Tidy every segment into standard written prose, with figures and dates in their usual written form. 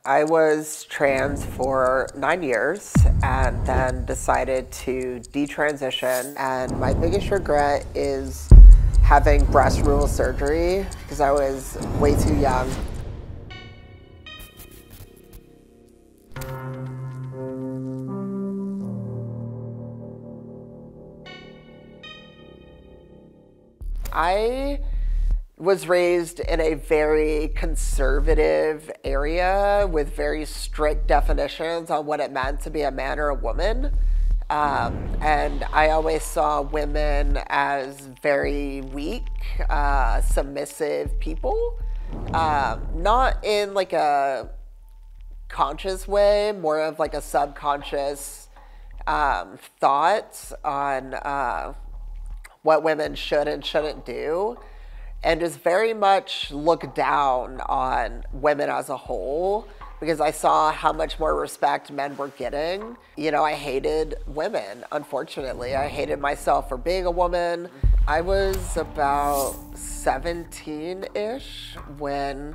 I was trans for 9 years and then decided to detransition. And my biggest regret is having breast removal surgery because I was way too young. I was raised in a very conservative area with very strict definitions on what it meant to be a man or a woman. And I always saw women as very weak, submissive people. Not in like a conscious way, more of like a subconscious thought on what women should and shouldn't do, and just very much look down on women as a whole because I saw how much more respect men were getting. You know, I hated women, unfortunately. I hated myself for being a woman. I was about 17-ish when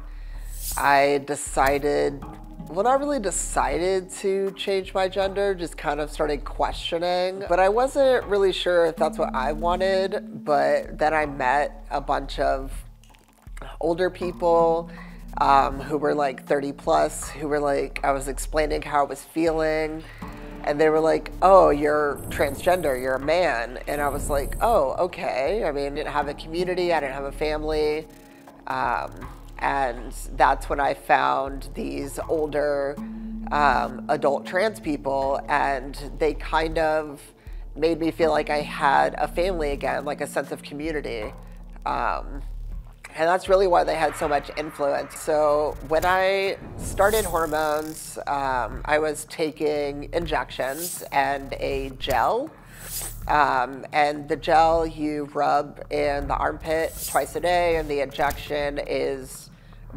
I decided, well, not really decided to change my gender, just kind of started questioning. But I wasn't really sure if that's what I wanted, but then I met a bunch of older people who were like 30 plus, who were like, I was explaining how I was feeling, and they were like, oh, you're transgender, you're a man. And I was like, oh, okay. I mean, I didn't have a community, I didn't have a family. And that's when I found these older adult trans people, and they kind of made me feel like I had a family again, like a sense of community. And that's really why they had so much influence. So when I started hormones, I was taking injections and a gel. And the gel you rub in the armpit twice a day, and the injection is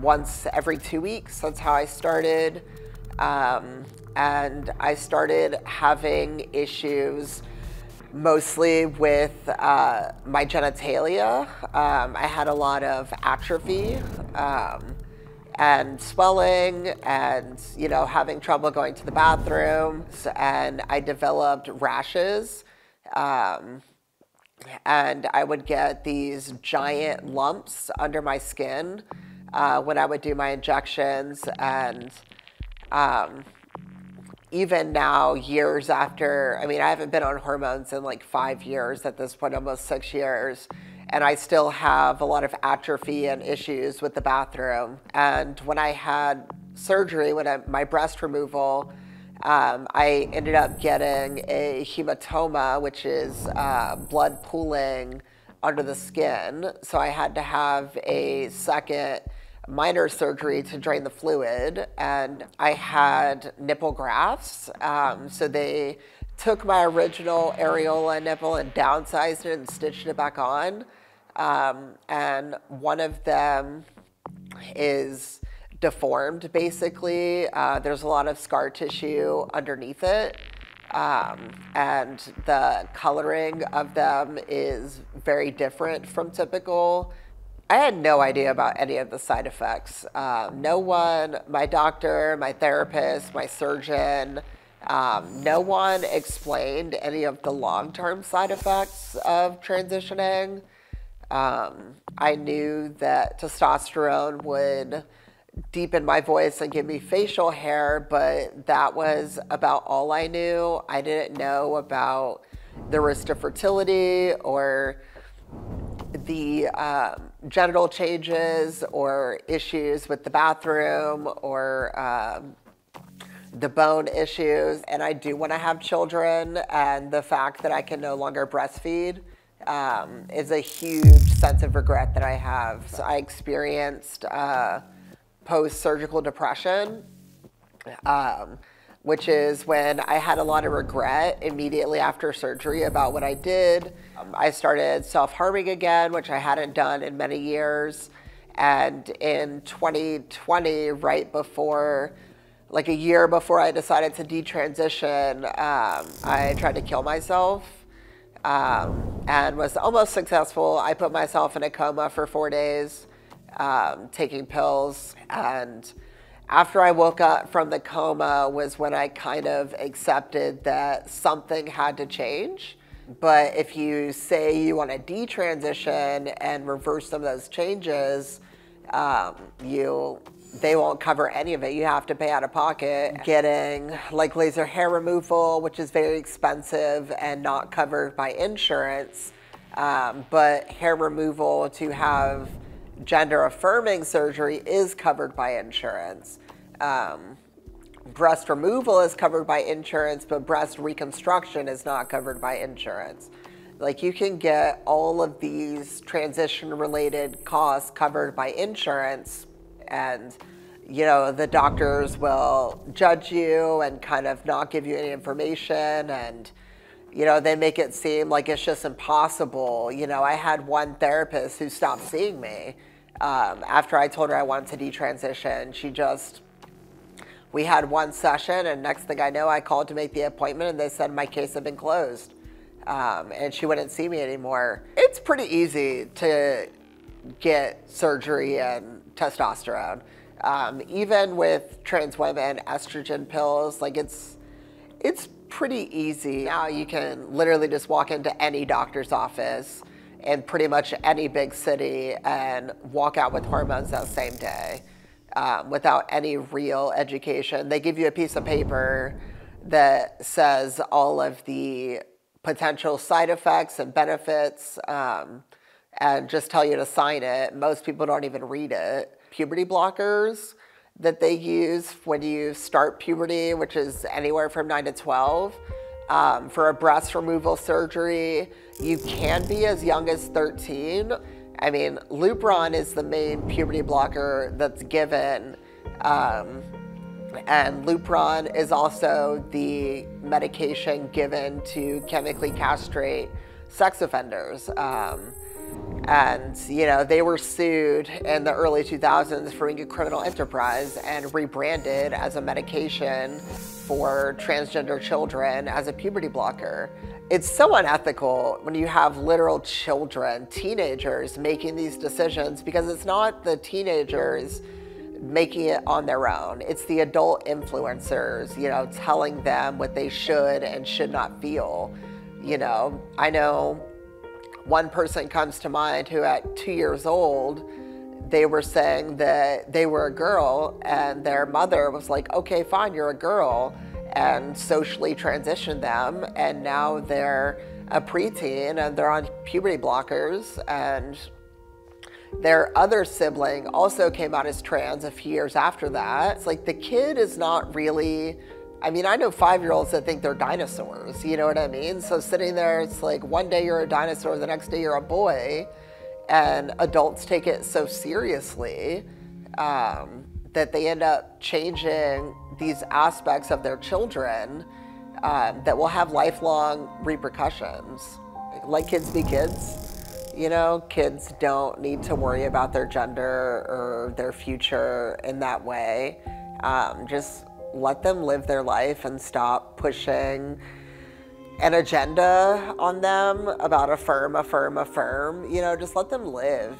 once every 2 weeks. That's how I started. And I started having issues mostly with my genitalia. I had a lot of atrophy and swelling, and having trouble going to the bathroom, and I developed rashes. And I would get these giant lumps under my skin when I would do my injections. And even now, years after, I mean, I haven't been on hormones in like 5 years at this point, almost 6 years, and I still have a lot of atrophy and issues with the bathroom. And when I had surgery, my breast removal, I ended up getting a hematoma, which is blood pooling under the skin. So I had to have a second minor surgery to drain the fluid, and I had nipple grafts. So they took my original areola nipple and downsized it and stitched it back on. And one of them is deformed, basically. There's a lot of scar tissue underneath it. And the coloring of them is very different from typical. I had no idea about any of the side effects. No one, my doctor, my therapist, my surgeon, no one explained any of the long-term side effects of transitioning. I knew that testosterone would deepen my voice and give me facial hair, but that was about all I knew. I didn't know about the risk to fertility or the genital changes or issues with the bathroom or the bone issues. And I do want to have children, and the fact that I can no longer breastfeed is a huge sense of regret that I have. So I experienced post-surgical depression, which is when I had a lot of regret immediately after surgery about what I did. I started self-harming again, which I hadn't done in many years. And in 2020, right before, like a year before I decided to detransition, I tried to kill myself and was almost successful. I put myself in a coma for 4 days, taking pills, and After I woke up from the coma was when I kind of accepted that something had to change. But if you say you want to detransition and reverse some of those changes, they won't cover any of it. You have to pay out of pocket. Getting like laser hair removal, which is very expensive and not covered by insurance. But hair removal to have gender affirming surgery is covered by insurance. Breast removal is covered by insurance, but breast reconstruction is not covered by insurance. Like, you can get all of these transition related costs covered by insurance, and you know, the doctors will judge you and kind of not give you any information, and you know, they make it seem like it's just impossible. You know, I had one therapist who stopped seeing me after I told her I wanted to detransition. We had one session, and next thing I know, I called to make the appointment, and they said my case had been closed, and she wouldn't see me anymore. It's pretty easy to get surgery and testosterone. Even with trans women, estrogen pills, like it's pretty easy. Now you can literally just walk into any doctor's office in pretty much any big city and walk out with hormones that same day. Without any real education. They give you a piece of paper that says all of the potential side effects and benefits, and just tell you to sign it. Most people don't even read it. Puberty blockers that they use when you start puberty, which is anywhere from 9 to 12, for a breast removal surgery, you can be as young as 13. I mean, Lupron is the main puberty blocker that's given, and Lupron is also the medication given to chemically castrate sex offenders. And, you know, they were sued in the early 2000s for being a criminal enterprise and rebranded as a medication for transgender children as a puberty blocker. It's so unethical when you have literal children, teenagers, making these decisions, because it's not the teenagers making it on their own. It's the adult influencers, you know, telling them what they should and should not feel. You know, I know one person comes to mind who at 2 years old, they were saying that they were a girl, and their mother was like, okay, fine, you're a girl, and socially transitioned them, and now they're a preteen and they're on puberty blockers. And their other sibling also came out as trans a few years after that. It's like the kid is not really, I mean, I know 5-year-olds that think they're dinosaurs, you know what I mean? So sitting there, it's like one day you're a dinosaur, the next day you're a boy, and adults take it so seriously that they end up changing these aspects of their children that will have lifelong repercussions. Like kids be kids, you know? Kids don't need to worry about their gender or their future in that way. Just let them live their life and stop pushing an agenda on them about affirm, affirm, affirm. You know, just let them live.